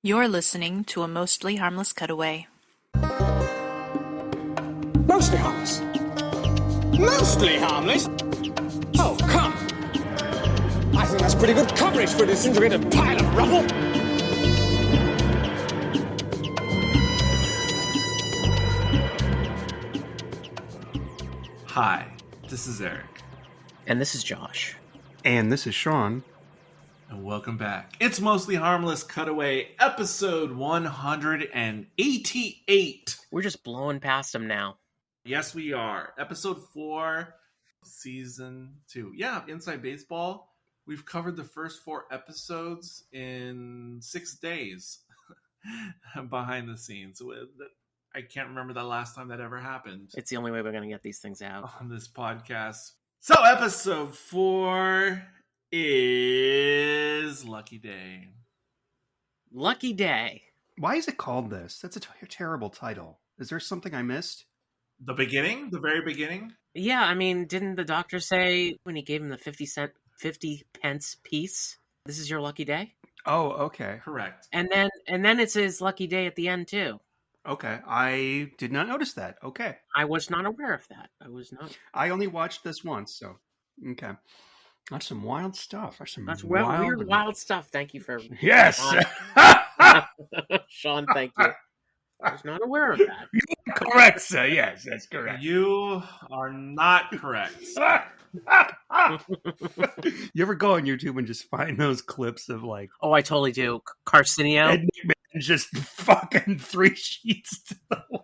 You're listening to a mostly harmless cutaway. Mostly harmless. Mostly harmless? Oh, come. I think that's pretty good coverage for a disintegrated pile of rubble. Hi, this is Eric. And this is Josh. And this is Sean. And welcome back. It's Mostly Harmless Cutaway, episode 188. We're just blowing past them now. Yes, we are. Episode 4, season 2. Yeah, Inside Baseball. We've covered the first 4 episodes in 6 days behind the scenes. I can't remember the last time that ever happened. It's the only way we're going to get these things out. On this podcast. So, episode 4 is Lucky Day. Lucky Day. Why is it called this? That's a terrible title. Is there something I missed? The beginning? The very beginning? Yeah, I mean, didn't the doctor say when he gave him the 50 pence piece, this is your lucky day? Oh, okay. Correct. And then it says lucky day at the end too. Okay. I did not notice that. Okay. I was not aware of that. I only watched this once, so okay. That's some wild stuff. That's weird, wild stuff. Thank you for yes, Sean. Thank you. I was not aware of that. You're correct, sir. Yes, that's correct. You are not correct. You ever go on YouTube and just find those clips of like? Oh, I totally do. Carcinio. And just fucking 3 sheets to the wind.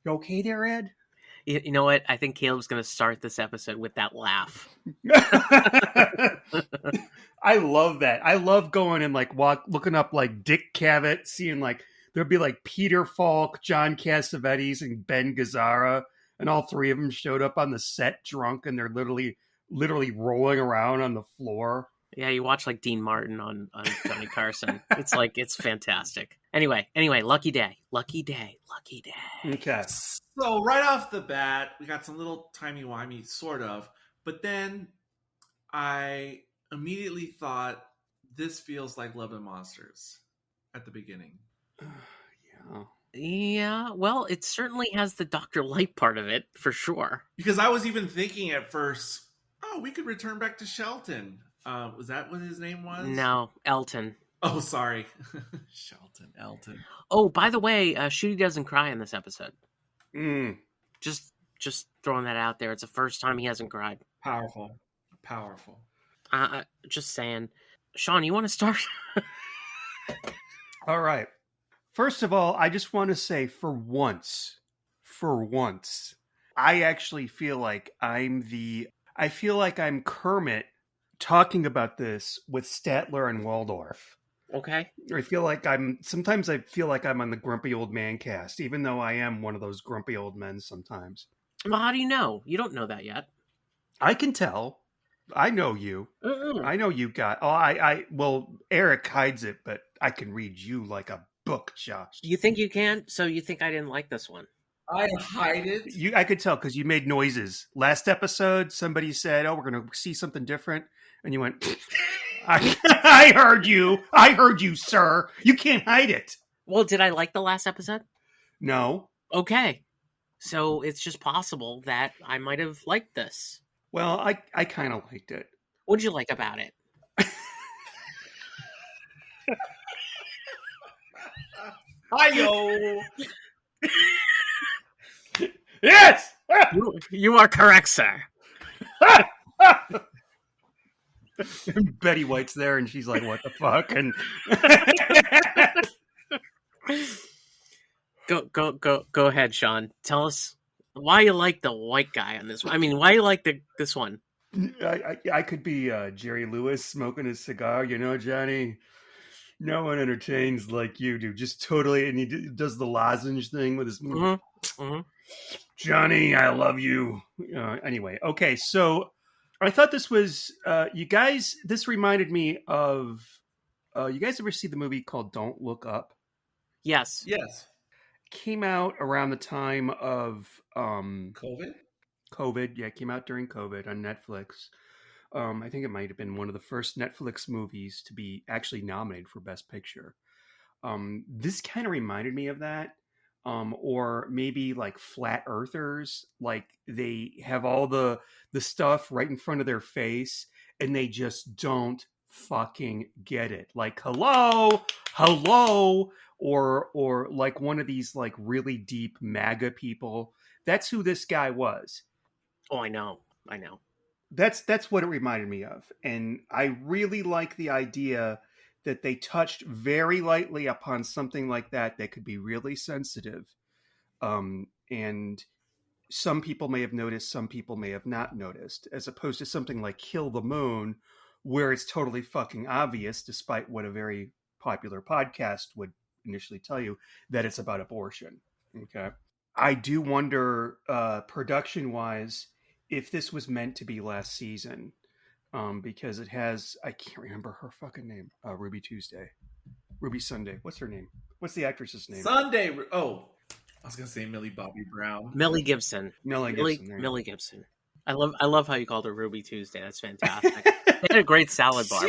You okay there, Ed? You know what? I think Caleb's going to start this episode with that laugh. I love that. I love going and like looking up like Dick Cabot, seeing like there'd be like Peter Falk, John Cassavetes, and Ben Gazzara, and all 3 of them showed up on the set drunk, and they're literally rolling around on the floor. Yeah, you watch like Dean Martin on Johnny Carson. It's fantastic. Anyway, lucky day. Okay. So right off the bat, we got some little timey-wimey, sort of. But then I immediately thought, this feels like Love and Monsters at the beginning. Yeah. Yeah, well, it certainly has the Dr. Light part of it, for sure. Because I was even thinking at first, we could return back to Shelton. Was that what his name was? No, Elton. Oh, sorry. Elton. Oh, by the way, Ncuti doesn't cry in this episode. Just throwing that out there. It's the first time he hasn't cried. Powerful. Just saying. Sean, you want to start? All right. First of all, I just want to say for once, I actually feel like I'm Kermit talking about this with Statler and Waldorf. Okay. I feel like sometimes I feel like I'm on the Grumpy Old Man cast, even though I am one of those grumpy old men sometimes. Well, how do you know? You don't know that yet. I can tell. I know you. I know you got. Well, Eric hides it, but I can read you like a book, Josh. You think you can? So you think I didn't like this one? I hide it. I could tell because you made noises. Last episode, somebody said, "Oh, we're going to see something different," and you went, "I heard you. I heard you, sir. You can't hide it." Well, did I like the last episode? No. Okay. So it's just possible that I might have liked this. Well, I kind of liked it. What'd you like about it? Hi-yo! Yes! You are correct, sir. Betty White's there, and she's like, "What the fuck?" And go ahead, Sean. Tell us why you like the white guy on this one. I mean, why you like this one? I could be Jerry Lewis smoking his cigar, Johnny. No one entertains like you do. Just totally, and he does the lozenge thing with his. Mm-hmm. Johnny, I love you. Anyway, okay, so I thought this was you guys. This reminded me of. You guys ever see the movie called Don't Look Up? Yes. Came out around the time of COVID. COVID, yeah, it came out during COVID on Netflix. I think it might have been one of the first Netflix movies to be actually nominated for Best Picture. This kind of reminded me of that. Or maybe like Flat Earthers, like they have all the stuff right in front of their face and they just don't fucking get it. Like, hello, or like one of these like really deep MAGA people. That's who this guy was. Oh, I know. That's what it reminded me of. And I really like the idea that they touched very lightly upon something like that could be really sensitive. And some people may have noticed, some people may have not noticed, as opposed to something like Kill the Moon, where it's totally fucking obvious, despite what a very popular podcast would initially tell you, that it's about abortion. Okay. I do wonder, production-wise, if this was meant to be last season. Because it has, I can't remember her fucking name. Ruby Sunday. What's her name? What's the actress's name? Sunday. Oh, I was gonna say Millie Bobby Brown. Millie Gibson. Millie Gibson. I love how you called her Ruby Tuesday. That's fantastic. They had a great salad bar.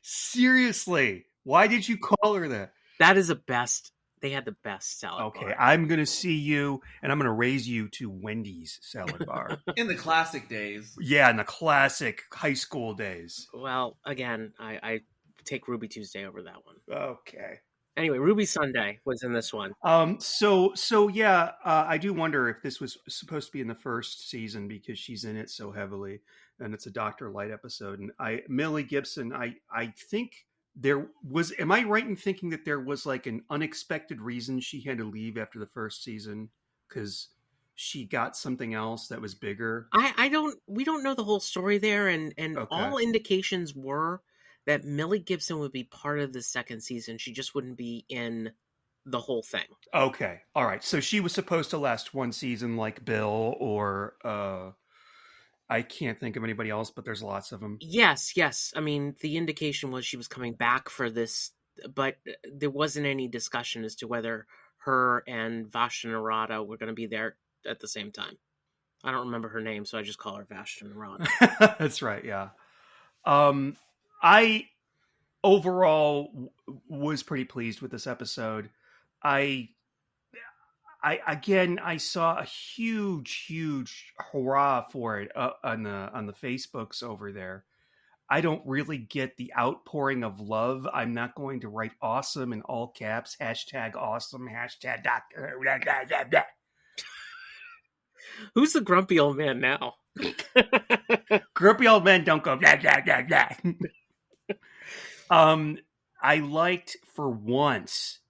Seriously. Why did you call her that? That is the best. They had the best salad bar. Okay, I'm going to see you, and I'm going to raise you to Wendy's salad bar. In the classic days. Yeah, in the classic high school days. Well, again, I take Ruby Tuesday over that one. Okay. Anyway, Ruby Sunday was in this one. So yeah, I do wonder if this was supposed to be in the first season because she's in it so heavily, and it's a Dr. Light episode. And Millie Gibson, I think there was. Am I right in thinking that there was like an unexpected reason she had to leave after the first season because she got something else that was bigger? We don't know the whole story there, and Okay. all indications were that Millie Gibson would be part of the second season. She just wouldn't be in the whole thing. Okay. All right. So she was supposed to last one season like Bill or I can't think of anybody else, but there's lots of them. Yes. I mean, the indication was she was coming back for this, but there wasn't any discussion as to whether her and Vashta Narada were going to be there at the same time. I don't remember her name, so I just call her Vashta Narada. That's right. Yeah. I overall was pretty pleased with this episode. I saw a huge hurrah for it on the Facebooks over there. I don't really get the outpouring of love. I'm not going to write awesome in all caps, #awesome, #doctor. Who's the grumpy old man now? Grumpy old men don't go blah, blah, blah, blah. I liked for once,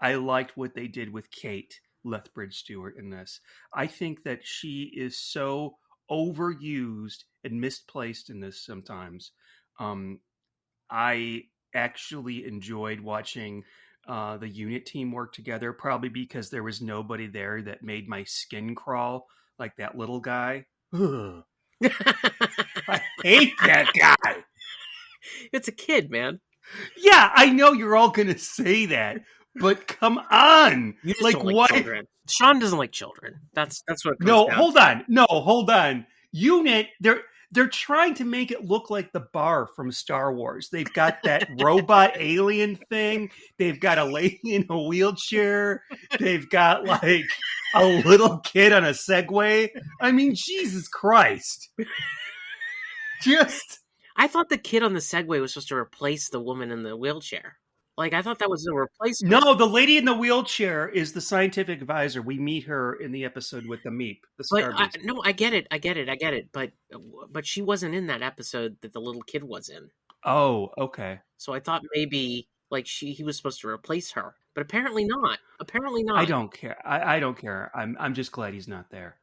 I liked what they did with Kate Lethbridge Stewart in this. I think that she is so overused and misplaced in this sometimes. I actually enjoyed watching the unit team work together, probably because there was nobody there that made my skin crawl like that little guy. I hate that guy. It's a kid, man. Yeah, I know you're all going to say that, but come on. You just Like don't like what? children. Sean doesn't like children. That's what it comes No, down hold to. on. No, hold on. Unit, they're trying to make it look like the bar from Star Wars. They've got that robot alien thing. They've got a lady in a wheelchair. They've got like a little kid on a Segway. I mean, Jesus Christ. Just I thought the kid on the Segway was supposed to replace the woman in the wheelchair. Like, I thought that was a replacement. no, the lady in the wheelchair is the scientific advisor. We meet her in the episode with the Meep, the Star But Beast. I get it. But she wasn't in that episode that the little kid was in. Oh, okay. So I thought maybe like he was supposed to replace her, but apparently not. I don't care. I don't care. I'm just glad he's not there.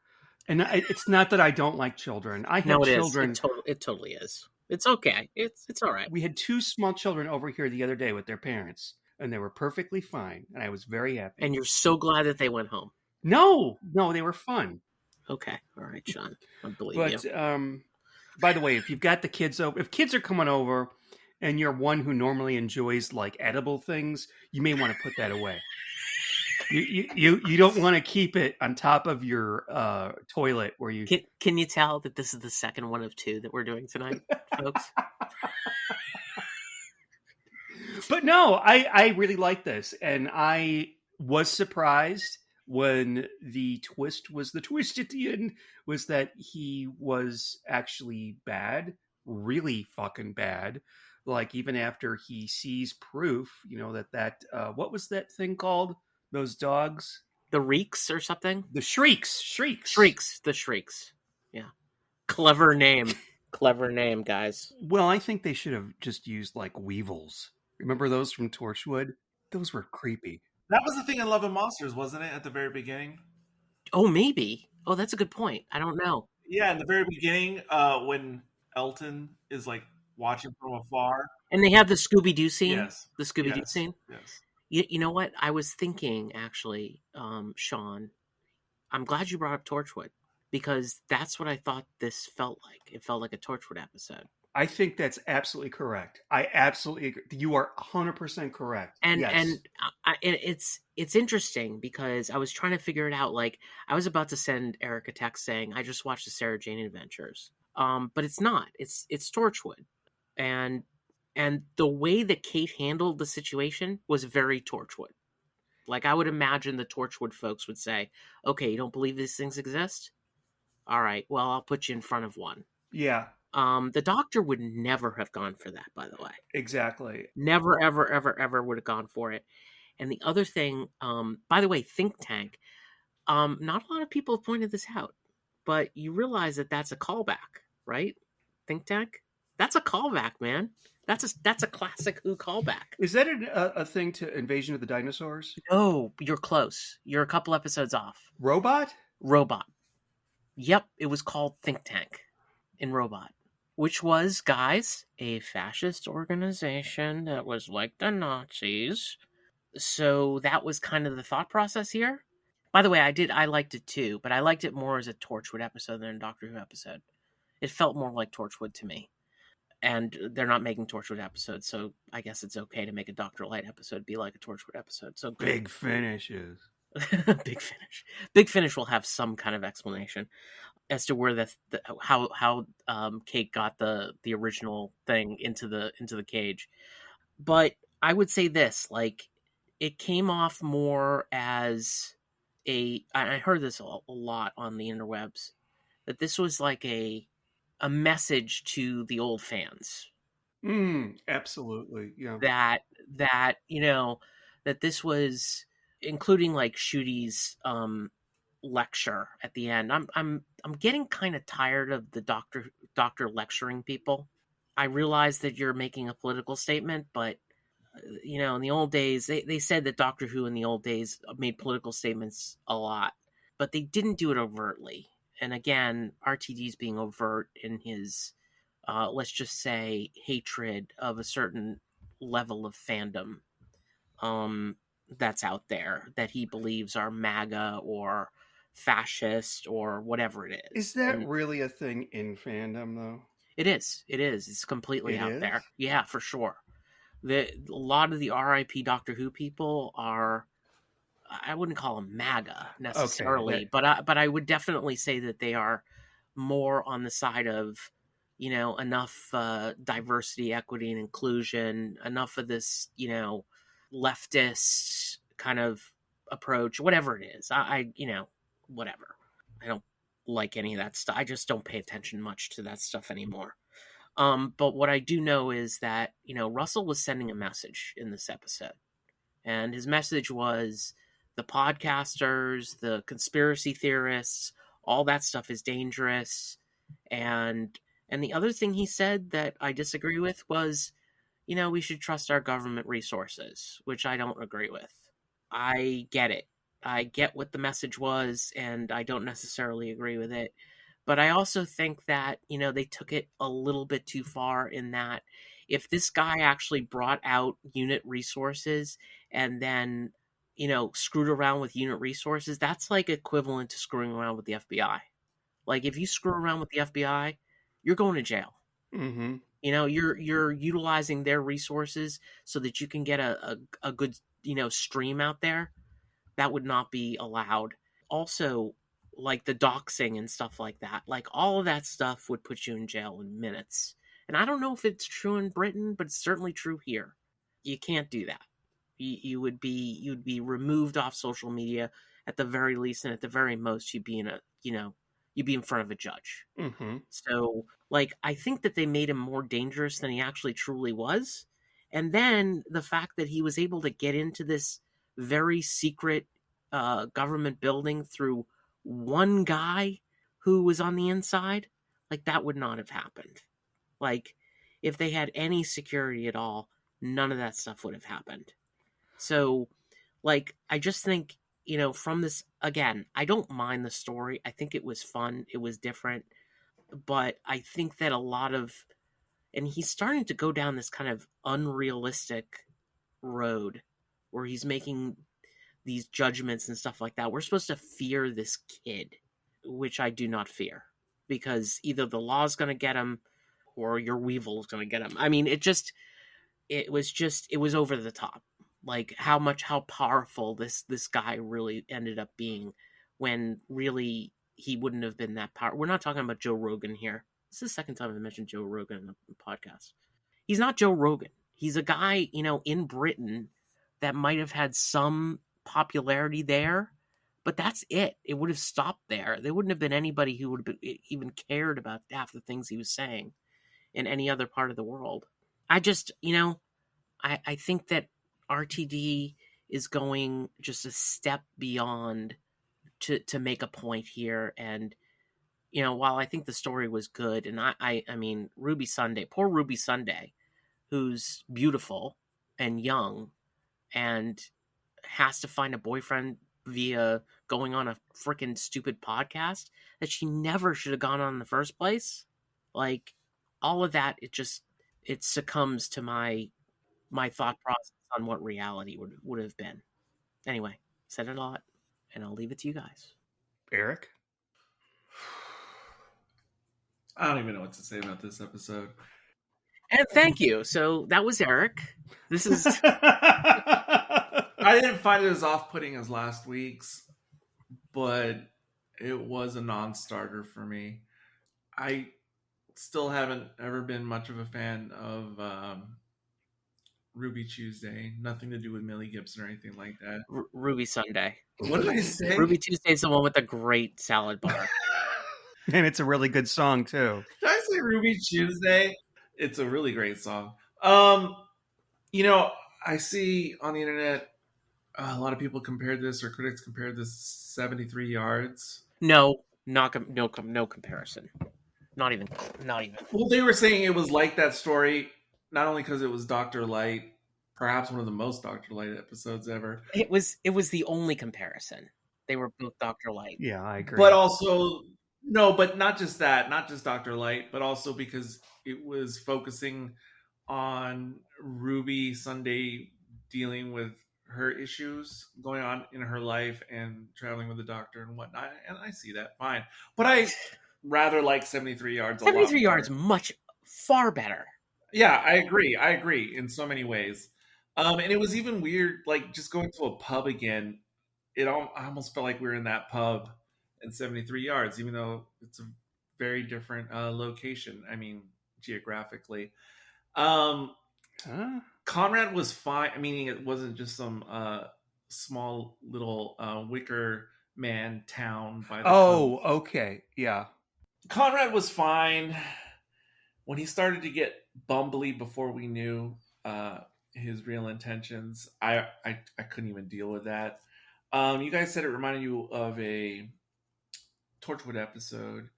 And it's not that I don't like children. I have No, it is. children. It totally is. It's okay. It's all right. We had 2 small children over here the other day with their parents, and they were perfectly fine, and I was very happy. And you're so glad that they went home. No, they were fun. Okay, all right, Sean. I believe But you. by the way, if you've got the kids over, if kids are coming over, and you're one who normally enjoys like edible things, you may want to put that away. You don't want to keep it on top of your toilet where you. Can you tell that this is the second one of two that we're doing tonight, folks? But no, I really like this, and I was surprised when the twist at the end was that he was actually bad, really fucking bad. Like even after he sees proof, that what was that thing called? Those dogs, The Reeks or something? the shrieks. The Shrieks. Yeah, clever name, guys. Well, I think they should have just used like weevils. Remember those from Torchwood? Those were creepy. That was the thing in Love and Monsters, wasn't it, at the very beginning? Oh, maybe. Oh, that's a good point. I don't know. Yeah, in the very beginning, when Elton is like watching from afar. And they have the Scooby-Doo scene. Yes. The Scooby-Doo Yes. scene. Yes. You know what? I was thinking, actually, Sean, I'm glad you brought up Torchwood, because that's what I thought this felt like. It felt like a Torchwood episode. I think that's absolutely correct. I absolutely agree. You are 100% correct. And yes. and it's interesting because I was trying to figure it out. Like, I was about to send Eric a text saying I just watched the Sarah Jane Adventures, but it's not. It's Torchwood, and the way that Kate handled the situation was very Torchwood. Like, I would imagine the Torchwood folks would say, "Okay, you don't believe these things exist? All right, well, I'll put you in front of one." Yeah. The Doctor would never have gone for that, by the way. Exactly. Never, ever, ever, ever would have gone for it. And the other thing, by the way, Think Tank, not a lot of people have pointed this out, but you realize that that's a callback, right? Think Tank? That's a callback, man. That's a classic Who callback. Is that a thing to Invasion of the Dinosaurs? No, you're close. You're a couple episodes off. Robot? Yep, it was called Think Tank in Robot, which was, guys, a fascist organization that was like the Nazis. So that was kind of the thought process here. By the way, I liked it too, but I liked it more as a Torchwood episode than a Doctor Who episode. It felt more like Torchwood to me. And they're not making Torchwood episodes, so I guess it's okay to make a Dr. Light episode be like a Torchwood episode. So good. Big Finishes. Big Finish will have some kind of explanation as to where how Kate got the original thing into the cage. But I would say this, like, it came off more as I heard this a lot on the interwebs, that this was like a message to the old fans. Absolutely. Yeah. That that this was, including like Ncuti's lecture at the end. I'm getting kind of tired of the doctor lecturing people. I realize that you're making a political statement, but in the old days, they said that Doctor Who in the old days made political statements a lot, but they didn't do it overtly. And again, RTD's being overt in his, let's just say, hatred of a certain level of fandom that's out there that he believes are MAGA or fascist or whatever it is. Is that really a thing in fandom, though? It is. It's completely out is? there. Yeah, for sure. A lot of the RIP Doctor Who people are, I wouldn't call them MAGA necessarily, but I would definitely say that they are more on the side of, enough diversity, equity, and inclusion, enough of this, leftist kind of approach, whatever it is. Whatever. I don't like any of that stuff. I just don't pay attention much to that stuff anymore. But what I do know is that, Russell was sending a message in this episode, and his message was, the podcasters, the conspiracy theorists, all that stuff is dangerous. And the other thing he said that I disagree with was, we should trust our government resources, which I don't agree with. I get it. I get what the message was, and I don't necessarily agree with it. But I also think that, they took it a little bit too far, in that if this guy actually brought out unit resources and then screwed around with unit resources, that's like equivalent to screwing around with the FBI. Like, if you screw around with the FBI, you're going to jail. Mm-hmm. You're utilizing their resources so that you can get a good, stream out there. That would not be allowed. Also, like the doxing and stuff like that, like all of that stuff would put you in jail in minutes. And I don't know if it's true in Britain, but it's certainly true here. You can't do that. You'd be removed off social media at the very least, and at the very most, you'd be in front of a judge. Mm-hmm. So, like, I think that they made him more dangerous than he actually truly was. And then the fact that he was able to get into this very secret government building through one guy who was on the inside, like, that would not have happened. Like, if they had any security at all, none of that stuff would have happened. So, like, I just think, from this, again, I don't mind the story. I think it was fun. It was different. But I think that a lot of, and he's starting to go down this kind of unrealistic road where he's making these judgments and stuff like that. We're supposed to fear this kid, which I do not fear, because either the law's going to get him or your Weevil is going to get him. I mean, it was over the top. Like how powerful this guy really ended up being, when really he wouldn't have been that powerful. We're not talking about Joe Rogan here. This is the second time I mentioned Joe Rogan in the podcast. He's not Joe Rogan. He's a guy, in Britain that might have had some popularity there, but that's it. It would have stopped there. There wouldn't have been anybody who would have even cared about half the things he was saying in any other part of the world. I just, I think that RTD is going just a step beyond to make a point here. And, while I think the story was good, and I mean, Ruby Sunday, poor Ruby Sunday, who's beautiful and young and has to find a boyfriend via going on a freaking stupid podcast that she never should have gone on in the first place. Like, all of that, it succumbs to my thought process on what reality would have been. Anyway, said it a lot, and I'll leave it to you guys. Eric? I don't even know what to say about this episode. And thank you. So that was Eric. This is... I didn't find it as off-putting as last week's, but it was a non-starter for me. I still haven't ever been much of a fan of Ruby Tuesday. Nothing to do with Millie Gibson or anything like that. Ruby Sunday. What did I say? Ruby Tuesday is the one with the great salad bar. And it's a really good song, too. Did I say Ruby Tuesday? It's a really great song. I see on the internet a lot of people compared this, or critics compared this 73 yards. No comparison. Not even. Well, they were saying it was like that story, not only because it was Dr. Light, perhaps one of the most Dr. Light episodes ever. It was the only comparison. They were both Dr. Light. Yeah, I agree. But also, no, but not just that, not just Dr. Light, but also because it was focusing on Ruby Sunday dealing with her issues going on in her life and traveling with the doctor and whatnot. And I see that, fine. But I rather like 73 yards. 73 yards, far better. Yeah, I agree in so many ways. And it was even weird, like just going to a pub again. I almost felt like we were in that pub in 73 yards, even though it's a very different location. I mean, geographically. Conrad was fine. I mean, it wasn't just some small little wicker man town by the coast. Okay. Yeah. Conrad was fine. When he started to get bumbly before we knew his real intentions, I couldn't even deal with that. You guys said it reminded you of a Torchwood episode.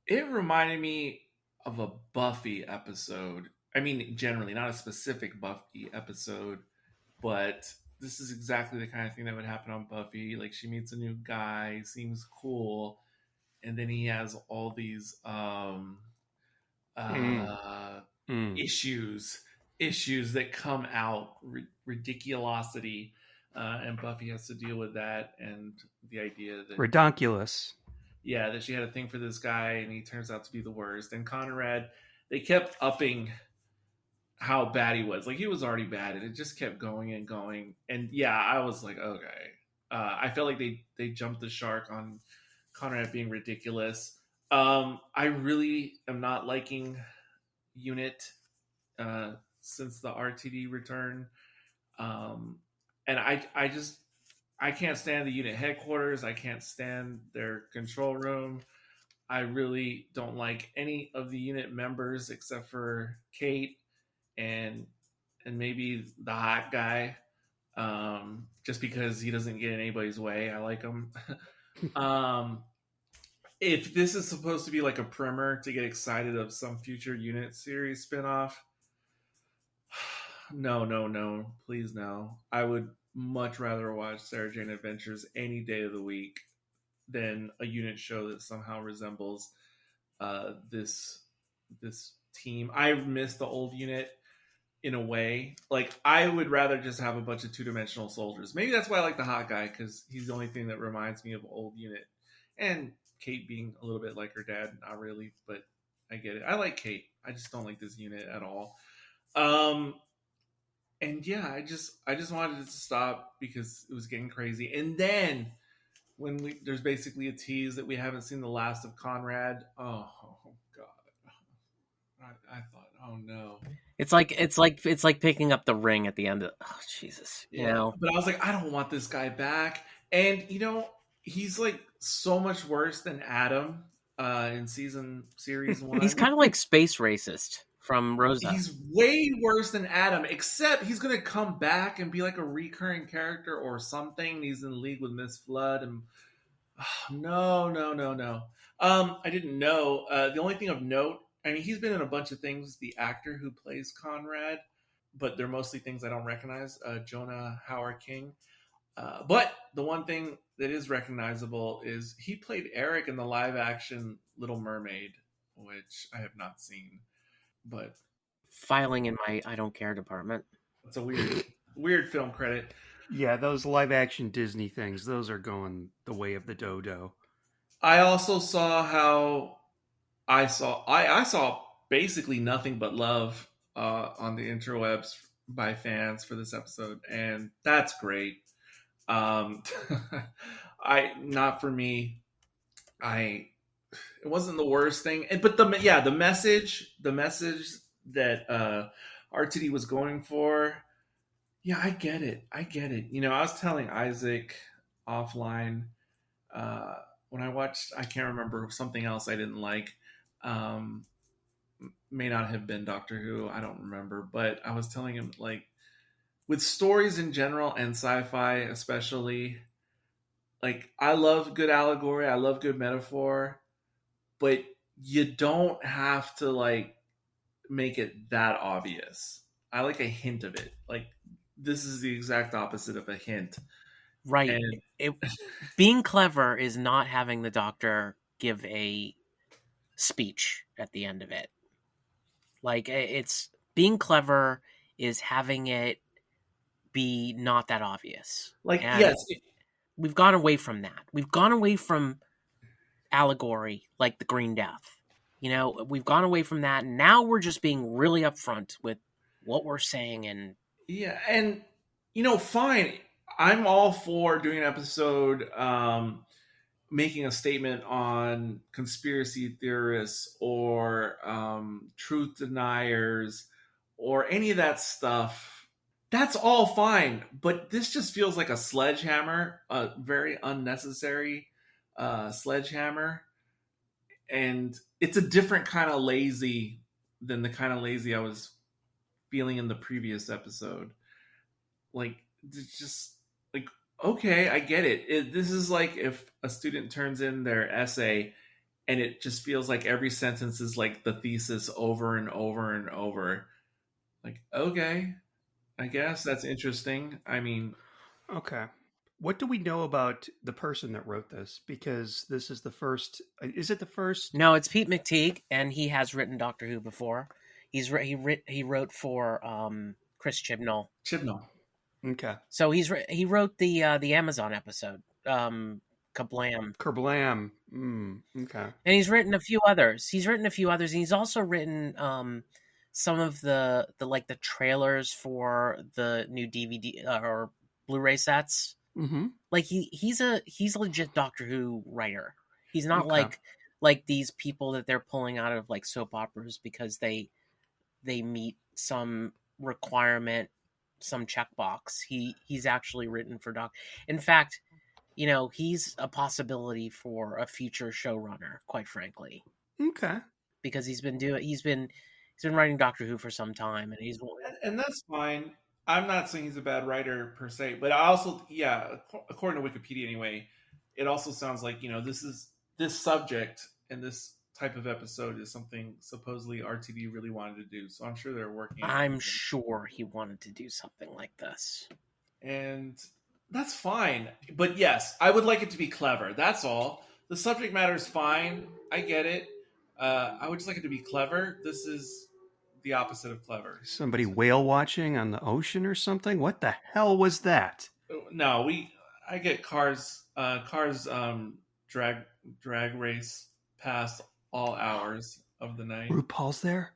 It reminded me of a Buffy episode. I mean, generally, not a specific Buffy episode, but this is exactly the kind of thing that would happen on Buffy. Like, she meets a new guy, seems cool, and then he has all these issues that come out, ridiculosity, and Buffy has to deal with that, and the idea that redonkulous. Yeah, that she had a thing for this guy, and he turns out to be the worst. And Conrad, they kept upping how bad he was. Like, he was already bad, and it just kept going and going. And yeah, I was like, okay, I felt like they jumped the shark on Conrad being ridiculous. I really am not liking Unit since the RTD return. And I can't stand the Unit headquarters. I can't stand their control room. I really don't like any of the Unit members except for Kate and maybe the hot guy. Just because he doesn't get in anybody's way. I like him. If this is supposed to be like a primer to get excited of some future Unit series spinoff, no, please no. I would much rather watch Sarah Jane Adventures any day of the week than a Unit show that somehow resembles this team. I miss the old Unit in a way. Like, I would rather just have a bunch of two-dimensional soldiers. Maybe that's why I like the hot guy, because he's the only thing that reminds me of old Unit. And Kate being a little bit like her dad, not really, but I get it. I like Kate. I just don't like this Unit at all. And yeah, I just wanted it to stop because it was getting crazy. And then when there's basically a tease that we haven't seen the last of Conrad. Oh God, I thought, oh no. It's like picking up the ring at the end of. Oh Jesus, you know. But I was like, I don't want this guy back. And he's like so much worse than Adam in series 1. He's kind of like space racist from Rosa. He's way worse than Adam, except he's gonna come back and be like a recurring character or something. He's in league with Miss Flood, and no. I didn't know. The only thing of note, I mean, he's been in a bunch of things. The actor who plays Conrad, but they're mostly things I don't recognize. Jonah Howard King. But the one thing that is recognizable is he played Eric in the live-action Little Mermaid, which I have not seen. But filing in my I don't care department. It's a weird film credit. Yeah, those live-action Disney things, those are going the way of the dodo. I also saw how I saw basically nothing but love on the interwebs by fans for this episode, and that's great. Not for me. It wasn't the worst thing, but the message that RTD was going for. Yeah, I get it. I was telling Isaac offline when I watched, I can't remember, something else I didn't like. May not have been Doctor Who, I don't remember, but I was telling him, like, with stories in general and sci-fi especially, like, I love good allegory, I love good metaphor, but you don't have to, like, make it that obvious. I like a hint of it. Like, this is the exact opposite of a hint. Right. And being clever is not having the Doctor give a speech at the end of it. Like, it's being clever is having it be not that obvious. Like, and yes, we've gone away from that. We've gone away from allegory, like the Green Death. We've gone away from that, and now we're just being really upfront with what we're saying. And yeah, and fine. I'm all for doing an episode making a statement on conspiracy theorists or truth deniers or any of that stuff. That's all fine, but this just feels like a sledgehammer, a very unnecessary sledgehammer. And it's a different kind of lazy than the kind of lazy I was feeling in the previous episode. Like, it's just like, okay, I get it. This is like if a student turns in their essay and it just feels like every sentence is like the thesis over and over and over. Like, okay, I guess that's interesting. I mean, okay. What do we know about the person that wrote this? Because this is the first. Is it the first? No, it's Pete McTeague, and he has written Doctor Who before. He wrote for Chris Chibnall. Okay. So he wrote the Amazon episode, Kablam. Okay. And he's written a few others. And he's also written some of the trailers for the new DVD or Blu-ray sets Mm-hmm. Like he's a legit Doctor Who writer. He's not Okay. like these people that they're pulling out of like soap operas because they meet some requirement, some checkbox. He's actually written for Doc. In fact, you know, he's a possibility for a future showrunner, quite frankly, Okay. because he's been writing Doctor Who for some time, and And that's fine. I'm not saying he's a bad writer per se, but I also, yeah, according to Wikipedia anyway, it also sounds like, you know, this subject and this type of episode is something supposedly RTD really wanted to do. So I'm sure they're working. I'm sure he wanted to do something like this. And that's fine. But yes, I would like it to be clever. That's all. The subject matter is fine. I get it. I would just like it to be clever. This is the opposite of clever. Somebody whale watching on the ocean or something? What the hell was that? No, I get cars drag race past all hours of the night. RuPaul's there?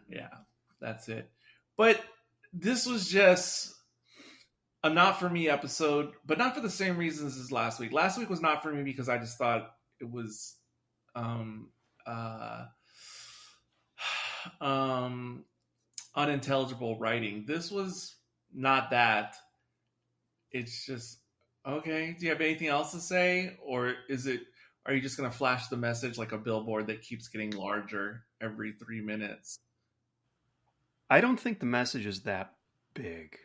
Yeah, that's it. But this was just a not for me episode, but not for the same reasons as last week. Last week was not for me because I just thought it was unintelligible writing. This was not that. It's just, okay, do you have anything else to say? Or are you just going to flash the message like a billboard that keeps getting larger every 3 minutes? I don't think the message is that big.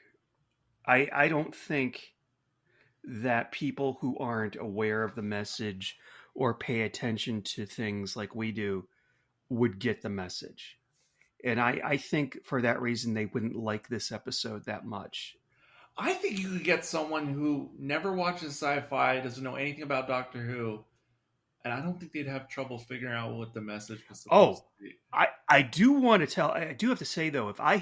I don't think that people who aren't aware of the message or pay attention to things like we do would get the message. And I think for that reason, they wouldn't like this episode that much. I think you could get someone who never watches Sci-Fi, doesn't know anything about Doctor Who, and I don't think they'd have trouble figuring out what the message was supposed to be. I do have to say though, if I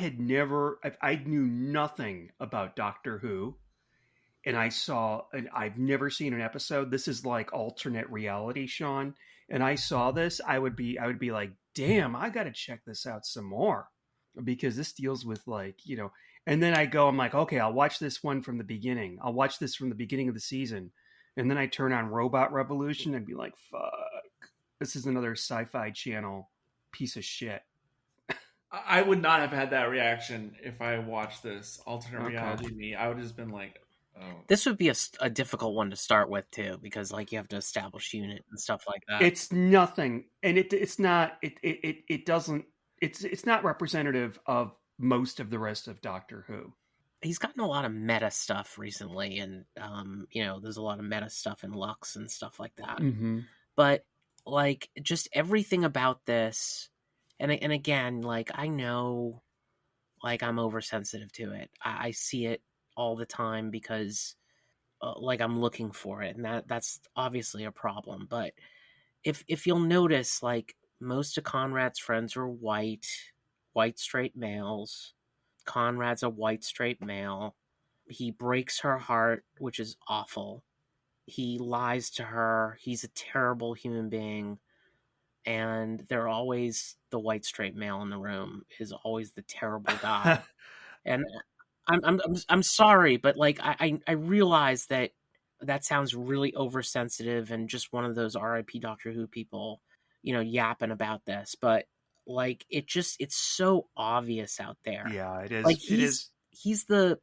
knew nothing about Doctor Who, and I've never seen an episode. This is like alternate reality, Sean. And I saw this, I would be like, damn, I got to check this out some more, because this deals with like, you know. And then I'm like, okay, I'll watch this one from the beginning. I'll watch this from the beginning of the season. And then I turn on Robot Revolution and be like, fuck, this is another Sci-Fi Channel piece of shit. I would not have had that reaction if I watched this alternate reality me. I would have just been like, oh. This would be a difficult one to start with too, because like you have to establish unit and stuff like that. It's nothing, and it's not representative of most of the rest of Doctor Who. He's gotten a lot of meta stuff recently, and you know, there's a lot of meta stuff in Lux and stuff like that. Mm-hmm. But like just everything about this, and again, like I know, like I'm oversensitive to it. I see it all the time because like I'm looking for it, and that's obviously a problem. But if you'll notice, like most of Conrad's friends are white straight males. Conrad's a white straight male. He breaks her heart, which is awful. He lies to her. He's a terrible human being. And they're always the white straight male in the room is always the terrible guy. And I'm sorry, but like I realize that sounds really oversensitive and just one of those RIP Doctor Who people, you know, yapping about this. But like it's so obvious out there. Yeah, it is. Like he's the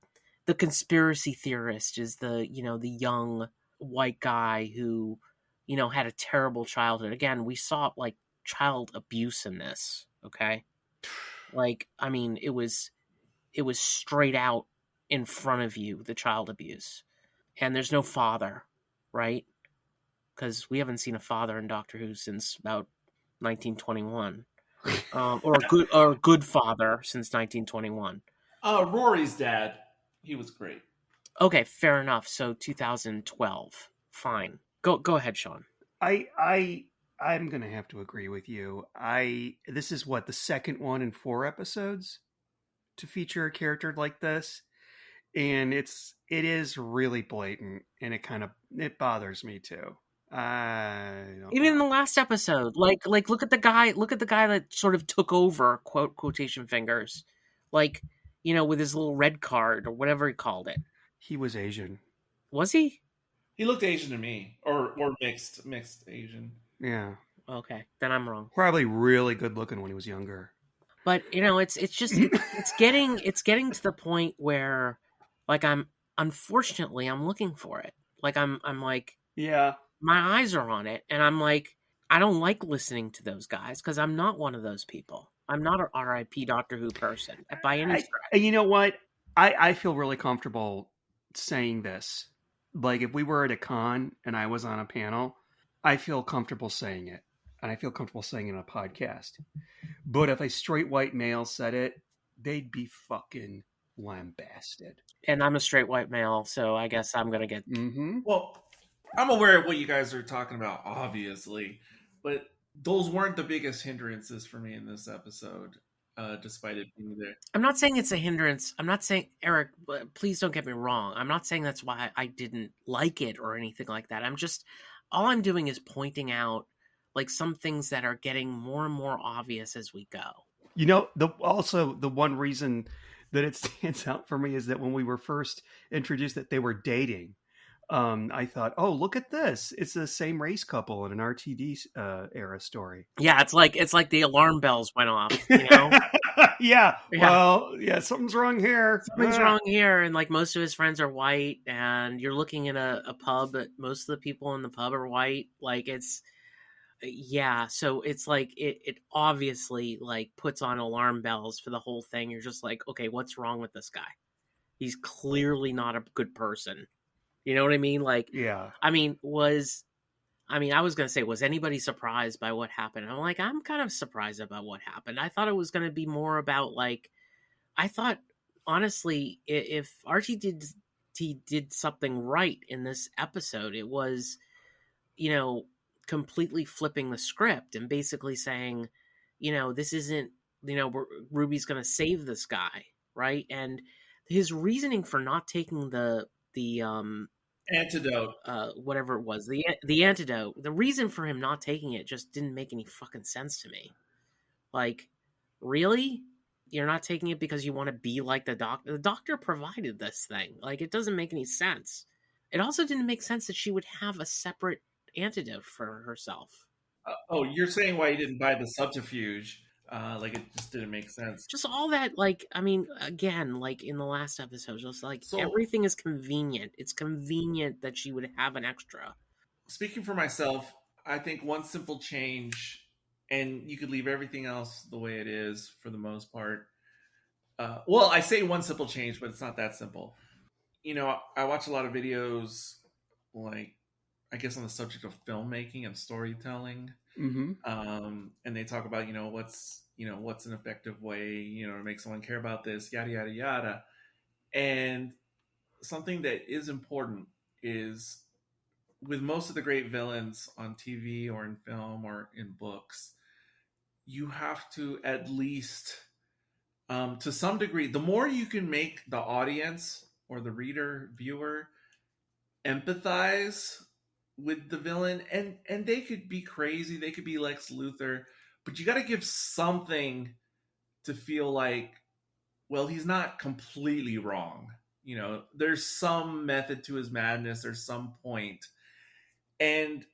conspiracy theorist, is the, you know, the young white guy who, you know, had a terrible childhood. Again, we saw like child abuse in this. Okay, like I mean, it was straight out in front of you, the child abuse, and there's no father, right? Because we haven't seen a father in Doctor Who since about 1921. Or a good father since 1921. Rory's dad, he was great. Okay, fair enough. So 2012, fine. Go ahead, Sean. I'm gonna have to agree with you. This is what, the second one in 4 episodes to feature a character like this, and it is really blatant, and it bothers me too. Even in the last episode, like look at the guy that sort of took over, quotation fingers. Like, with his little red card or whatever he called it. He was Asian. Was he? He looked Asian to me, or mixed Asian. Yeah. Okay, then I'm wrong. Probably really good looking when he was younger. But it's just it's getting to the point where, like, I'm looking for it. Like I'm like, yeah, my eyes are on it, and I'm like, I don't like listening to those guys because I'm not one of those people. I'm not an R.I.P. Doctor Who person by any stretch. And you know what? I feel really comfortable saying this. Like, if we were at a con and I was on a panel, I feel comfortable saying it. And I feel comfortable saying it on a podcast. But if a straight white male said it, they'd be fucking lambasted. And I'm a straight white male, so I guess I'm going to get... Mm-hmm. Well, I'm aware of what you guys are talking about, obviously. But those weren't the biggest hindrances for me in this episode, despite it being there. I'm not saying it's a hindrance. I'm not saying, Eric, please don't get me wrong. I'm not saying that's why I didn't like it or anything like that. All I'm doing is pointing out, like, some things that are getting more and more obvious as we go. The one reason that it stands out for me is that when we were first introduced that they were dating, I thought, oh, look at this. It's the same race couple in an RTD era story. Yeah, it's like the alarm bells went off, Yeah. Well, yeah, something's wrong here. Something's wrong here, and like most of his friends are white, and you're looking in a pub, but most of the people in the pub are white. Like, it's... Yeah, so it's like it obviously, like, puts on alarm bells for the whole thing. You're just like, okay, what's wrong with this guy? He's clearly not a good person. You know what I mean? Like, yeah. I was going to say, was anybody surprised by what happened? I'm like, I'm kind of surprised about what happened. I thought it was going to be more about, like, I thought, honestly, if RTD did something right in this episode, it was, completely flipping the script and basically saying, this isn't, Ruby's going to save this guy, right? And his reasoning for not taking the antidote, whatever it was, the antidote, the reason for him not taking it just didn't make any fucking sense to me. Like, really? You're not taking it because you want to be like the doctor? The doctor provided this thing. Like, it doesn't make any sense. It also didn't make sense that she would have a separate antidote for herself. You're saying why you didn't buy the subterfuge? Like, it just didn't make sense. Just all that, like, I mean, again, like in the last episode, just like, everything is convenient. It's convenient that she would have an extra. Speaking for myself, I think one simple change, and you could leave everything else the way it is for the most part. Well, I say one simple change, but it's not that simple. I watch a lot of videos, like, I guess on the subject of filmmaking and storytelling. Mm-hmm. And they talk about, what's an effective way, to make someone care about this, yada, yada, yada. And something that is important is, with most of the great villains on TV or in film or in books, you have to at least, to some degree, the more you can make the audience or the reader, viewer, empathize with the villain, and they could be crazy, they could be Lex Luthor, but you got to give something to feel like, well, he's not completely wrong. There's some method to his madness, there's some point. And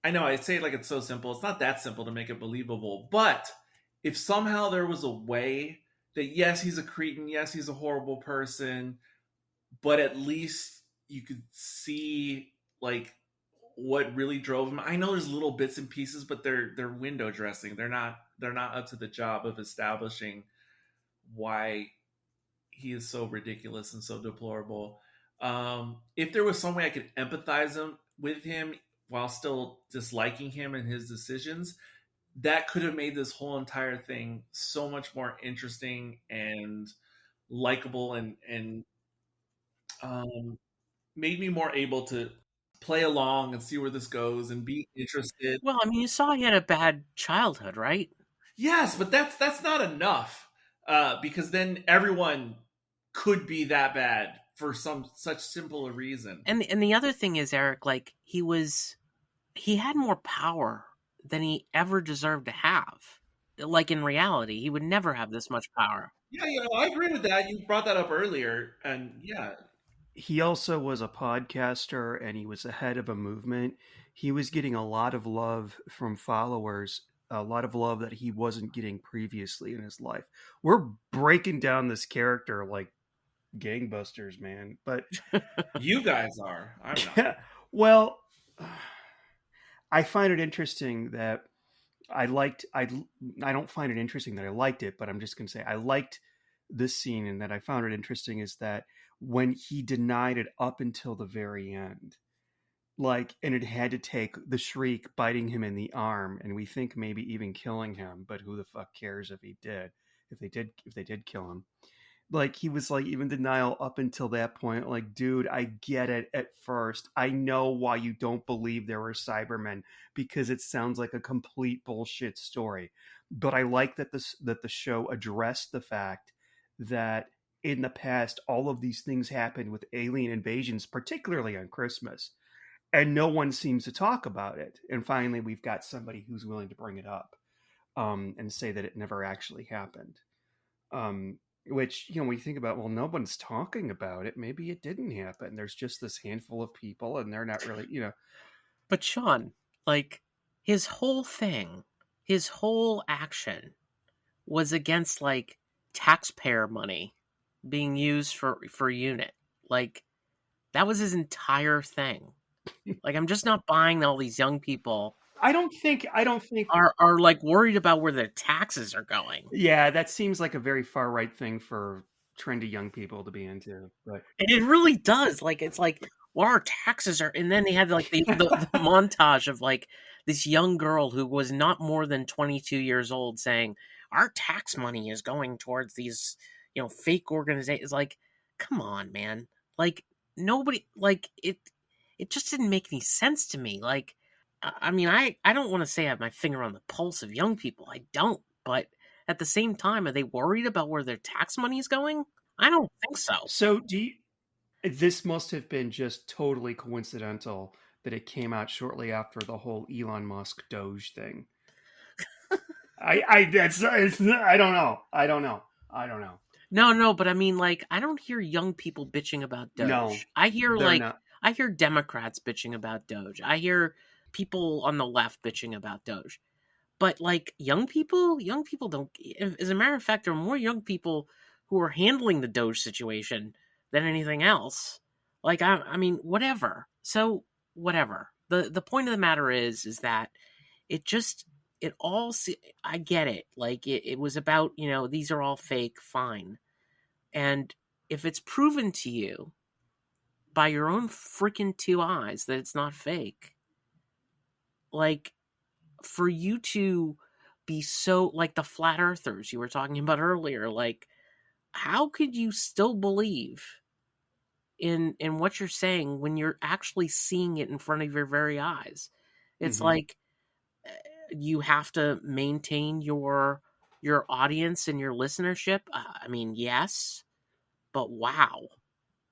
I know I say it like it's so simple. It's not that simple to make it believable, but if somehow there was a way that, yes, he's a cretin, yes, he's a horrible person, but at least you could see, like, what really drove him. I know there's little bits and pieces, but they're window dressing. They're not up to the job of establishing why he is so ridiculous and so deplorable. If there was some way I could empathize with him while still disliking him and his decisions, that could have made this whole entire thing so much more interesting and likable, and made me more able to play along and see where this goes and be interested. Well, I mean, you saw he had a bad childhood, right? Yes, but that's not enough, because then everyone could be that bad for some such simple a reason. And the other thing is, Eric, like, he had more power than he ever deserved to have. Like, in reality, he would never have this much power. Yeah, I agree with that. You brought that up earlier, and yeah, He also was a podcaster and he was the head of a movement. He was getting a lot of love from followers, a lot of love that he wasn't getting previously in his life. We're breaking down this character like gangbusters, man. But you guys are. I'm not. yeah, well, I find it interesting that I don't find it interesting that I liked it, but I'm just going to say I liked this scene, and that I found it interesting is that when he denied it up until the very end, like, and it had to take the Shriek biting him in the arm, and we think maybe even killing him, but who the fuck cares if he did, if they did kill him. Like, he was like, even denial up until that point, like, dude, I get it at first. I know why you don't believe there were Cybermen, because it sounds like a complete bullshit story. But I like that the show addressed the fact that in the past all of these things happened with alien invasions, particularly on Christmas, and no one seems to talk about it. And finally we've got somebody who's willing to bring it up, and say that it never actually happened. Which, when you think about, well, no one's talking about it, maybe it didn't happen. There's just this handful of people and they're not really. But Sean, like, his whole thing, his whole action was against, like, taxpayer money being used for unit. Like, that was his entire thing. Like, I'm just not buying that all these young people I don't think are like worried about where their taxes are going. Yeah, that seems like a very far right thing for trendy young people to be into. But And it really does. Like, it's like, what our taxes are. And then they had like the montage of like this young girl who was not more than 22 years old saying, our tax money is going towards these, fake organizations. Like, come on, man. Like, nobody, like, it just didn't make any sense to me. Like, I mean, I don't want to say I have my finger on the pulse of young people. I don't. But at the same time, are they worried about where their tax money is going? I don't think so. so this must have been just totally coincidental that it came out shortly after the whole Elon Musk Doge thing. I don't know. No, but I mean, like, I don't hear young people bitching about Doge. No, I hear not. I hear Democrats bitching about Doge. I hear people on the left bitching about Doge. But like young people don't. As a matter of fact, there are more young people who are handling the Doge situation than anything else. Like, I mean, whatever. So whatever. The point of the matter is that it all. I get it. Like, it was about, these are all fake. Fine. And if it's proven to you by your own freaking two eyes that it's not fake, like, for you to be so, like the flat earthers you were talking about earlier, like, how could you still believe in what you're saying when you're actually seeing it in front of your very eyes? It's like, you have to maintain your audience and your listenership. I mean, yes, but wow.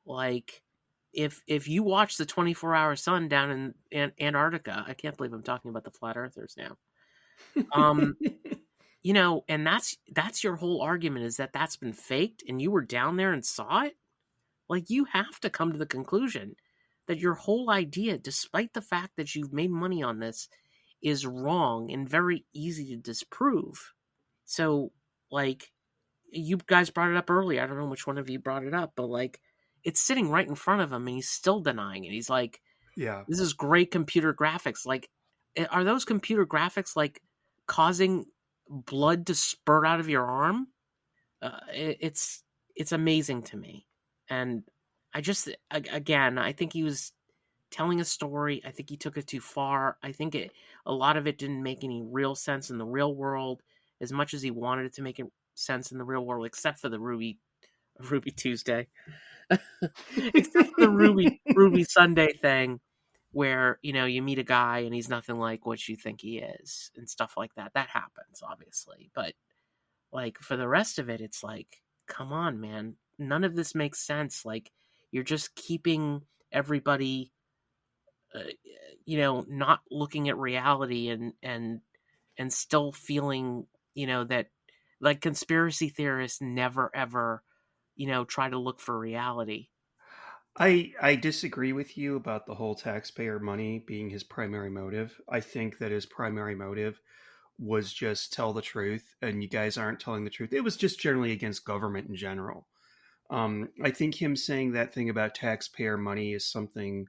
Like, if you watch the 24-hour sun down in Antarctica, I can't believe I'm talking about the flat earthers now. And that's your whole argument, is that that's been faked and you were down there and saw it. Like, you have to come to the conclusion that your whole idea, despite the fact that you've made money on this, is wrong and very easy to disprove. So, like, you guys brought it up earlier. I don't know which one of you brought it up, but like, it's sitting right in front of him and he's still denying it. He's like, Yeah, this is great computer graphics. Like, are those computer graphics like causing blood to spurt out of your arm? It's amazing to me. And I just, again, I think he was telling a story. I think he took it too far. I think a lot of it didn't make any real sense in the real world as much as he wanted it to make sense in the real world, except for the Ruby Tuesday. Except for the Ruby Sunday thing, where, you meet a guy and he's nothing like what you think he is and stuff like that. That happens, obviously. But like, for the rest of it, it's like, come on, man. None of this makes sense. Like, you're just keeping everybody, not looking at reality and still feeling, that Like, conspiracy theorists never ever, try to look for reality. I disagree with you about the whole taxpayer money being his primary motive. I think that his primary motive was just tell the truth, and you guys aren't telling the truth. It was just generally against government in general. I think him saying that thing about taxpayer money is something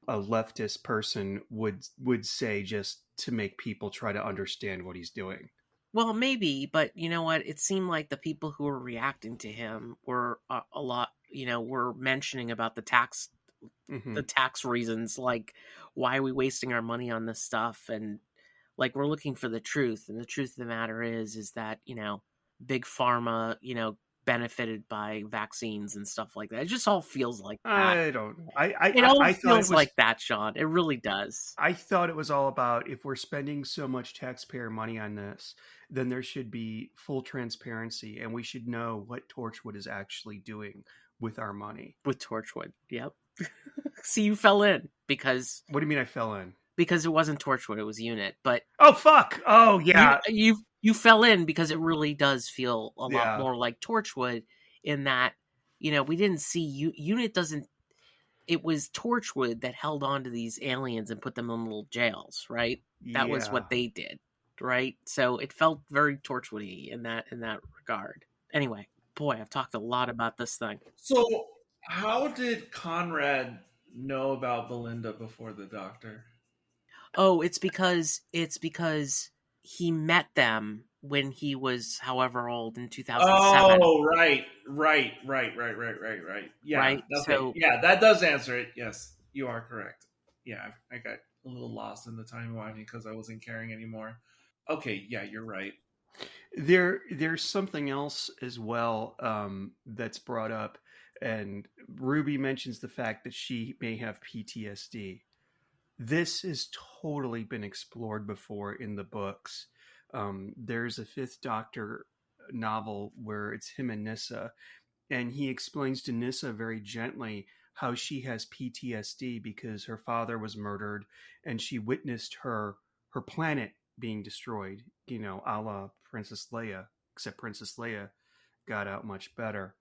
a leftist person would say just to make people try to understand what he's doing. Well, maybe, but you know what? It seemed like the people who were reacting to him were a lot, were mentioning about the tax reasons, like, why are we wasting our money on this stuff? And like, we're looking for the truth. And the truth of the matter is that, big pharma, benefited by vaccines and stuff like that. It just all feels like that. I don't know. I thought it was like that, Sean. It really does. I thought it was all about, if we're spending so much taxpayer money on this, then there should be full transparency, and we should know what Torchwood is actually doing with our money. With Torchwood, yep. See, you fell in because... What do you mean I fell in? Because it wasn't Torchwood, it was Unit. But oh, fuck! Oh, yeah. You fell in because it really does feel a lot more like Torchwood, in that, we didn't see... Unit doesn't... It was Torchwood that held on to these aliens and put them in little jails, right? That was what they did, right? So it felt very Torchwoody in that regard. Anyway, boy, I've talked a lot about this thing. So how did Conrad know about Belinda before the doctor? Oh, it's because he met them when he was however old in 2007. Oh, right. Yeah, right. So yeah, that does answer it. Yes, you are correct. Yeah, I got a little lost in the timeline because I wasn't caring anymore. Okay, yeah, you're right. There's something else as well that's brought up, and Ruby mentions the fact that she may have PTSD. This has totally been explored before in the books. There's a Fifth Doctor novel where it's him and Nyssa, and he explains to Nyssa very gently how she has PTSD because her father was murdered and she witnessed her planet being destroyed, a la Princess Leia, except Princess Leia got out much better.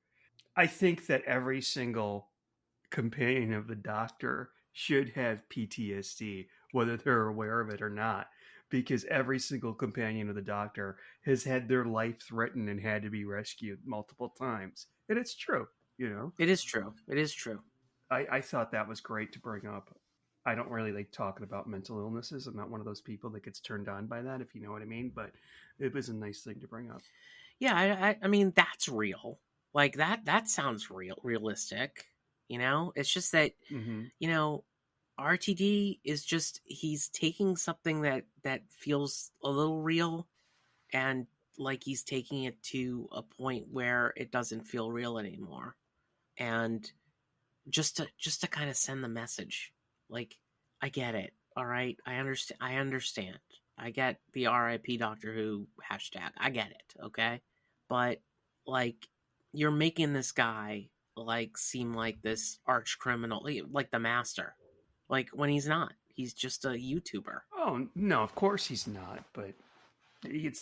I think that every single companion of the Doctor should have PTSD, whether they're aware of it or not, because every single companion of the Doctor has had their life threatened and had to be rescued multiple times. And it's true, It is true. It is true. I thought that was great to bring up. I don't really like talking about mental illnesses. I'm not one of those people that gets turned on by that, if you know what I mean, but it was a nice thing to bring up. Yeah, I mean, that's real. Like, that sounds realistic, It's just that, RTD is just, he's taking something that feels a little real, and like he's taking it to a point where it doesn't feel real anymore. And just to kind of send the message, like, I get it. All right. I understand. I get the RIP Doctor Who hashtag. I get it. Okay. But like, you're making this guy like seem like this arch criminal, like the Master, like, when he's not. He's just a YouTuber. Oh no, of course he's not. But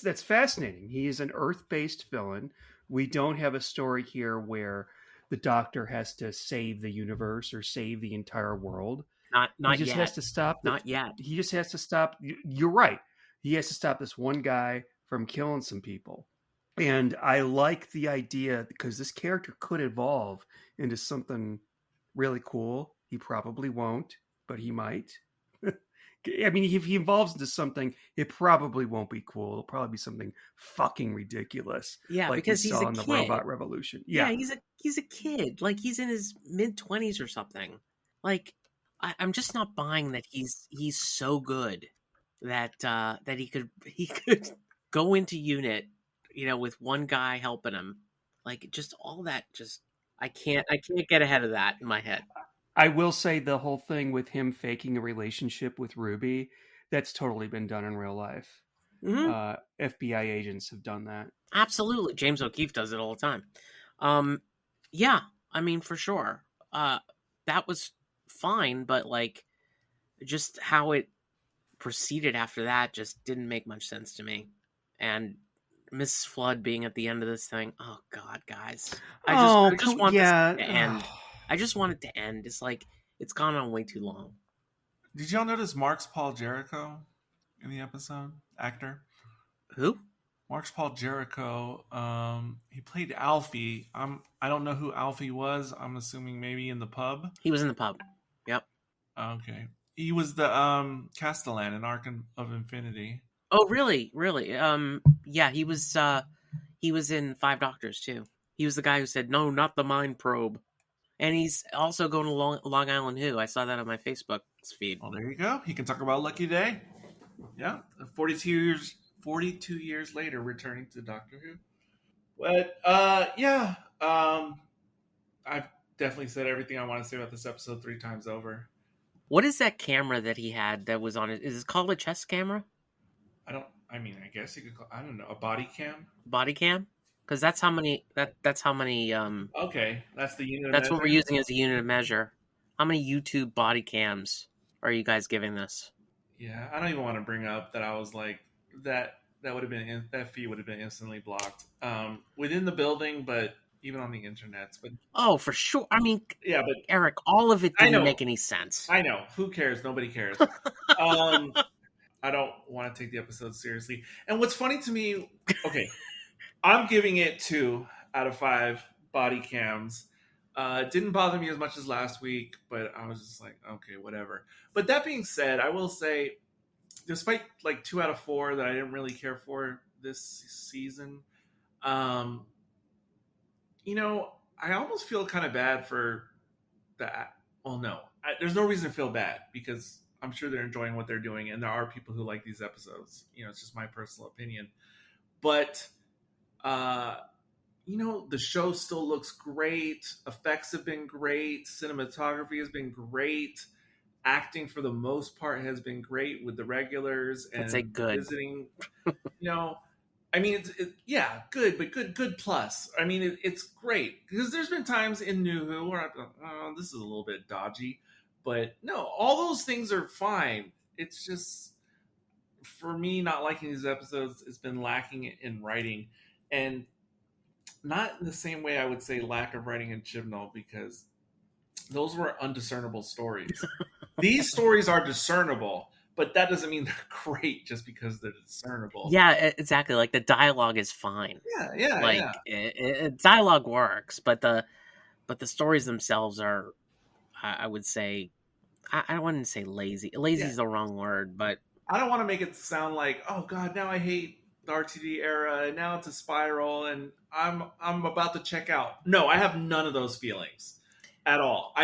that's fascinating. He is an Earth-based villain. We don't have a story here where the Doctor has to save the universe or save the entire world. Not he just yet. has to stop. Not yet. He just has to stop. You're right. He has to stop this one guy from killing some people. And I like the idea because this character could evolve into something really cool. He probably won't, but he might. I mean, if he evolves into something, it probably won't be cool. It'll probably be something fucking ridiculous. Yeah, like because we he's saw a in kid. the Robot Revolution. Yeah, he's a kid. Like, he's in his mid-20s or something. Like, I'm just not buying that he's so good that he could go into Unit, with one guy helping him. Like, just all that. Just I can't get ahead of that in my head. I will say the whole thing with him faking a relationship with Ruby, that's totally been done in real life. Mm-hmm. FBI agents have done that. Absolutely. James O'Keefe does it all the time. Yeah, I mean, for sure. That was fine, but like, just how it proceeded after that just didn't make much sense to me. And Mrs. Flood being at the end of this thing. Oh God, guys! Oh, I just want this yeah. to end. I just want it to end. It's like it's gone on way too long. Did y'all notice Mark's Paul Jericho in the episode? Actor Who? Mark's Paul Jericho. He played Alfie. I don't know who Alfie was. I'm assuming maybe in the pub. He was in the pub. Yep. Okay. He was the Castellan in Arc of Infinity. Oh, really? Really? Yeah, he was in Five Doctors too. He was the guy who said, "No, not the mind probe." And he's also going to Long Island Who. I saw that on my Facebook feed. Well, there you go. He can talk about Lucky Day. Yeah. 42 years later, returning to Doctor Who. But yeah. I've definitely said everything I want to say about this episode 3 times over. What is that camera that he had that was on it? Is it called a chest camera? I guess you could call, I don't know, a body cam? Body cam? Because that's how many. That's how many. Okay, that's the unit. That's what we're using as a unit of measure. How many YouTube body cams are you guys giving this? Yeah, I don't even want to bring up that I was like that. That would have been that feed would have been instantly blocked within the building, but even on the internet. But oh, for sure. I mean, yeah, but Eric, all of it didn't make any sense. I know. Who cares? Nobody cares. I don't want to take the episode seriously. And what's funny to me, okay, I'm giving it 2 out of 5 body cams. It didn't bother me as much as last week, but I was just like, okay, whatever. But that being said, I will say, despite like 2 out of 4 that I didn't really care for this season, you know, I almost feel kind of bad for that. Well, no, there's no reason to feel bad because I'm sure they're enjoying what they're doing, and there are people who like these episodes. You know, it's just my personal opinion. But, you know, the show still looks great. Effects have been great. Cinematography has been great. Acting, for the most part, has been great with the regulars and visiting. You know, I mean, yeah, good, but good plus. I mean, it's great because there's been times in New Who where I thought, oh, this is a little bit dodgy. But no, all those things are fine. It's just, for me, not liking these episodes, it's been lacking in writing. And not in the same way I would say lack of writing in Chibnall, because those were undiscernible stories. These stories are discernible, but that doesn't mean they're great just because they're discernible. Yeah, exactly. Like, the dialogue is fine. Yeah. Like, dialogue works, but the stories themselves are, I would say, I wouldn't say lazy. Lazy is the wrong word, but I don't want to make it sound like, oh God, now I hate the RTD era, and now it's a spiral, and I'm about to check out. No, I have none of those feelings at all.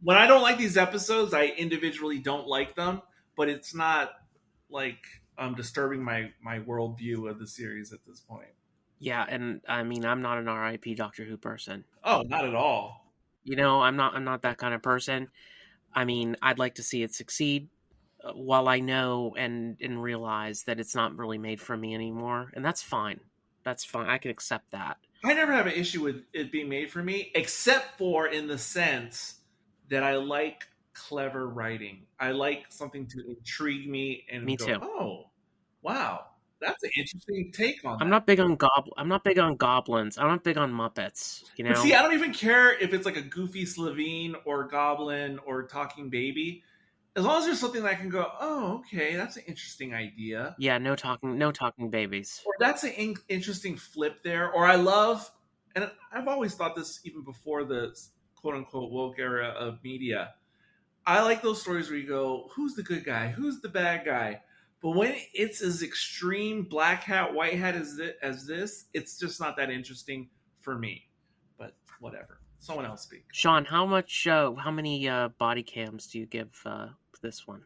When I don't like these episodes, I individually don't like them, but it's not like disturbing my worldview of the series at this point. Yeah, and I mean, I'm not an RIP Doctor Who person. Oh, not at all. You know, I'm not that kind of person. I mean, I'd like to see it succeed, while I know and realize that it's not really made for me anymore, and that's fine. That's fine. I can accept that. I never have an issue with it being made for me, except for in the sense that I like clever writing. I like something to intrigue me and me go, too. Oh, wow. That's an interesting take on that. I'm not big on goblins. I'm not big on Muppets. You know. But see, I don't even care if it's like a goofy Slovene or Goblin or Talking Baby, as long as there's something that I can go, oh, okay, that's an interesting idea. Yeah, no talking babies. Or that's an interesting flip there. Or I love, and I've always thought this even before the quote unquote woke era of media. I like those stories where you go, who's the good guy? Who's the bad guy? But when it's as extreme black hat, white hat as this, it's just not that interesting for me. But whatever. Someone else speak. Sean, how many body cams do you give this one?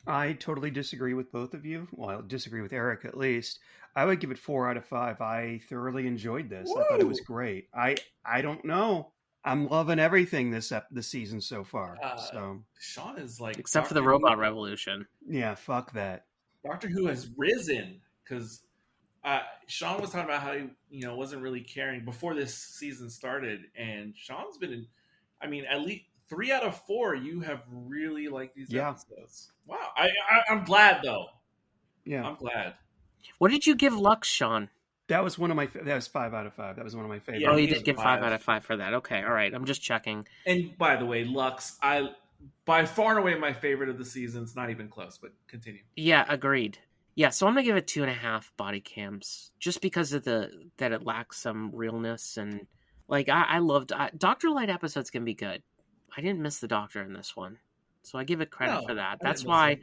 I totally disagree with both of you. Well, I disagree with Eric at least. I would give it 4 out of 5. I thoroughly enjoyed this. Woo! I thought it was great. I don't know. I'm loving everything this season so far. So Sean is like, except for the robot revolution. Yeah, fuck that. Doctor Who has risen because Sean was talking about how he wasn't really caring before this season started, and Sean's been in. I mean, at least 3 out of 4 you have really liked these episodes. Wow, I'm glad though. Yeah, I'm glad. What did you give Lux, Sean? That was one of my. That was 5 out of 5. That was one of my favorites. Yeah, Oh, you he's did give 5 5 out of 5 for that. Okay, all right. I'm just checking. And by the way, Lux, I by far and away my favorite of the season. It's not even close, but continue. Yeah, agreed. Yeah, so I'm gonna give it 2.5 body cams, just because of that it lacks some realness, and like I loved Doctor Light episodes can be good. I didn't miss the Doctor in this one, so I give it credit for that. That's why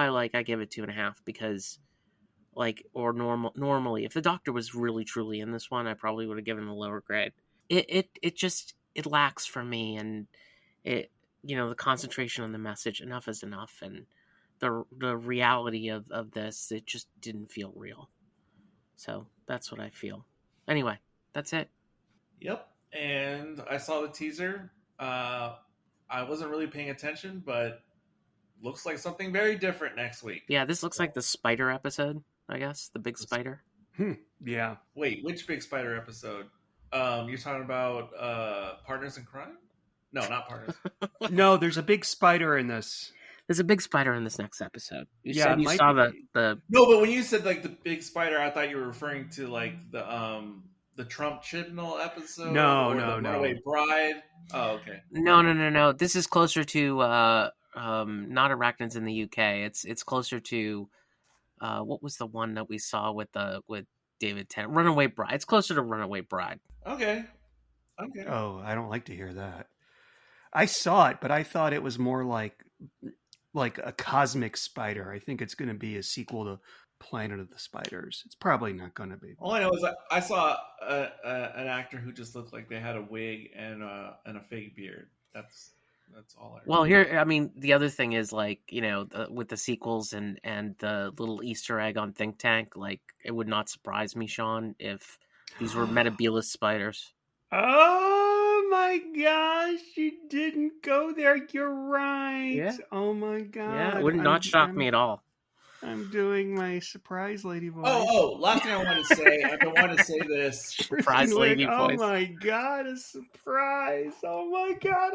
like I give it 2.5, because like normally if the Doctor was really truly in this one, I probably would have given a lower grade. It just it lacks for me, and it the concentration on the message, enough is enough, and the reality of this, it just didn't feel real. So that's what I feel. Anyway, that's it. Yep. And I saw the teaser. I wasn't really paying attention, but looks like something very different next week. Yeah, this looks like the spider episode, I guess. The big spider. Yeah. Wait, which big spider episode? You're talking about Partners in Crime? No, not Partners. No, there's a big spider in this. There's a big spider in this next episode. You Yeah, said it you might saw be. the No, but when you said like the big spider, I thought you were referring to like the Trump Chibnall episode. No, or no, the no. Runaway Bride. Oh, okay. No. This is closer to not arachnids in the UK. It's closer to what was the one that we saw with David Tennant? Runaway Bride. It's closer to Runaway Bride. Okay. Oh, I don't like to hear that. I saw it, but I thought it was more like a cosmic spider. I think it's going to be a sequel to Planet of the Spiders. It's probably not going to be. All I know is I saw an actor who just looked like they had a wig and a fake beard. That's all I. Well, here, I mean, the other thing is like with the sequels and the little Easter egg on Think Tank, like it would not surprise me, Sean, if these were Metabulus spiders. Oh my gosh, you didn't go there. You're right. Yeah. Oh my god. Yeah, it would not shock me at all. I'm doing my surprise lady voice. Last thing I want to say, I've been wanting to say this. Surprise lady Oh voice. my god, a surprise. Oh my god.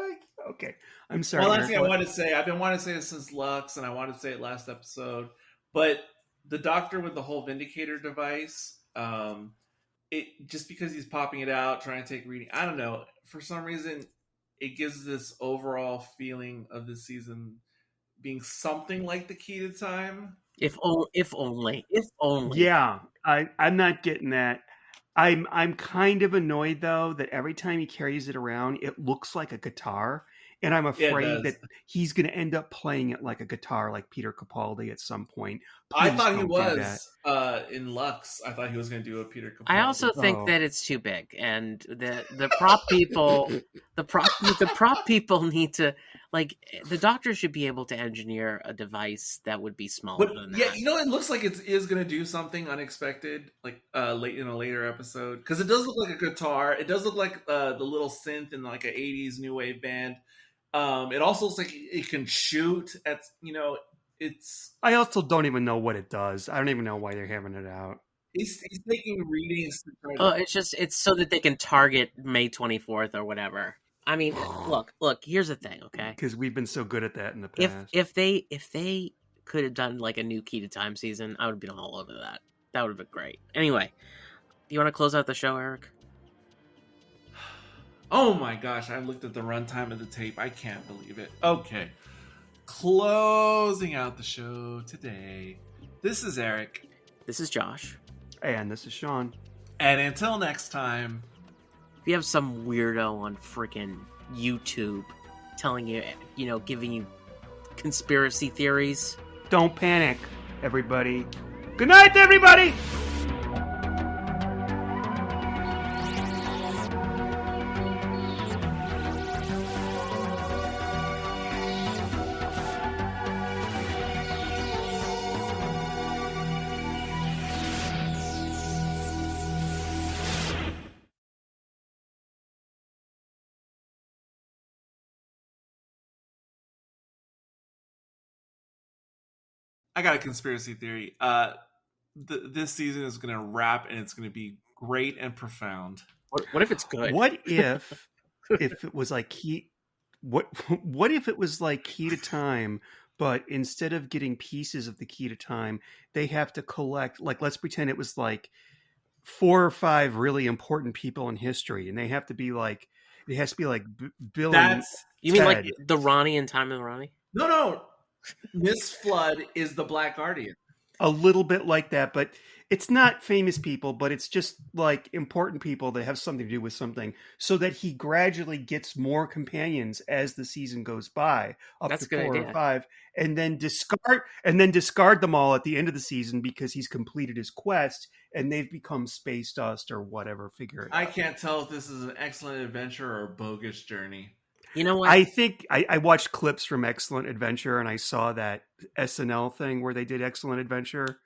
Okay. I'm sorry. Well, last thing I want to say, I've been wanting to say this since Lux, and I wanted to say it last episode, but the Doctor with the whole Vindicator device, it just because he's popping it out, trying to take reading, I don't know, for some reason, it gives this overall feeling of this season being something like the Key to Time. If only. Yeah, I'm not getting that. I'm kind of annoyed though that every time he carries it around, it looks like a guitar, and I'm afraid that he's going to end up playing it like a guitar, like Peter Capaldi at some point. I thought he was in Lux. I thought he was going to do a Peter Capaldi. I also think that it's too big, and the prop people, the prop people need to, like, the Doctor should be able to engineer a device that would be smaller than that. Yeah, it looks like it is going to do something unexpected, like late in a later episode, because it does look like a guitar. It does look like the little synth in like an '80s new wave band. It also looks like it can shoot at it's. I also don't even know what it does. I don't even know why they're having it out. He's taking readings to try to... it's so that they can target May 24th or whatever. I mean, look. Here's the thing, okay? Because we've been so good at that in the past. If they could have done like a new Key to Time season, I would have been all over that. That would have been great. Anyway, do you want to close out the show, Eric? Oh my gosh! I looked at the runtime of the tape. I can't believe it. Okay, closing out the show today. This is Eric. This is Josh. And this is Sean. And until next time. If you have some weirdo on freaking YouTube telling you, giving you conspiracy theories, don't panic, everybody. Good night, everybody! I got a conspiracy theory. This season is going to wrap, and it's going to be great and profound. What if it's good? What if it was like What if it was like Key to Time, but instead of getting pieces of the Key to Time, they have to collect, like, let's pretend it was like 4 or 5 really important people in history, and they have to be like, it has to be like Bill That's You mean like Ted. the Ronnie in Time of the Ronnie? no. Miss Flood is the Black Guardian. A little bit like that, but it's not famous people, but it's just like important people that have something to do with something, so that he gradually gets more companions as the season goes by, up That's to a good 4 idea. or 5, and then discard them all at the end of the season because he's completed his quest and they've become space dust or whatever. Figure it out. I can't tell if this is an excellent adventure or a bogus journey. You know what? I think I watched clips from Excellent Adventure, and I saw that SNL thing where they did Excellent Adventure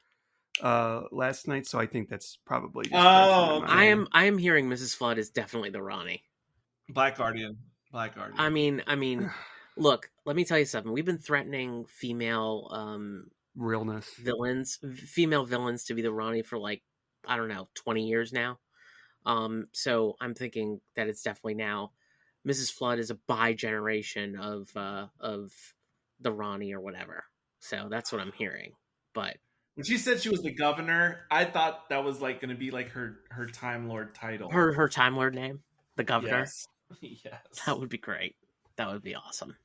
last night. So I think that's probably just Oh, fresh in my mind. I am hearing Mrs. Flood is definitely the Ronnie. Black Guardian. I mean, look, let me tell you something. We've been threatening female Realness. female villains to be the Ronnie for like, I don't know, 20 years now. So I'm thinking that it's definitely now. Mrs. Flood is a bi-generation of the Ronnie or whatever. So that's what I'm hearing. But when she said she was the governor, I thought that was like going to be like her Time Lord title. her Time Lord name, the governor. Yes. Yes. That would be great. That would be awesome.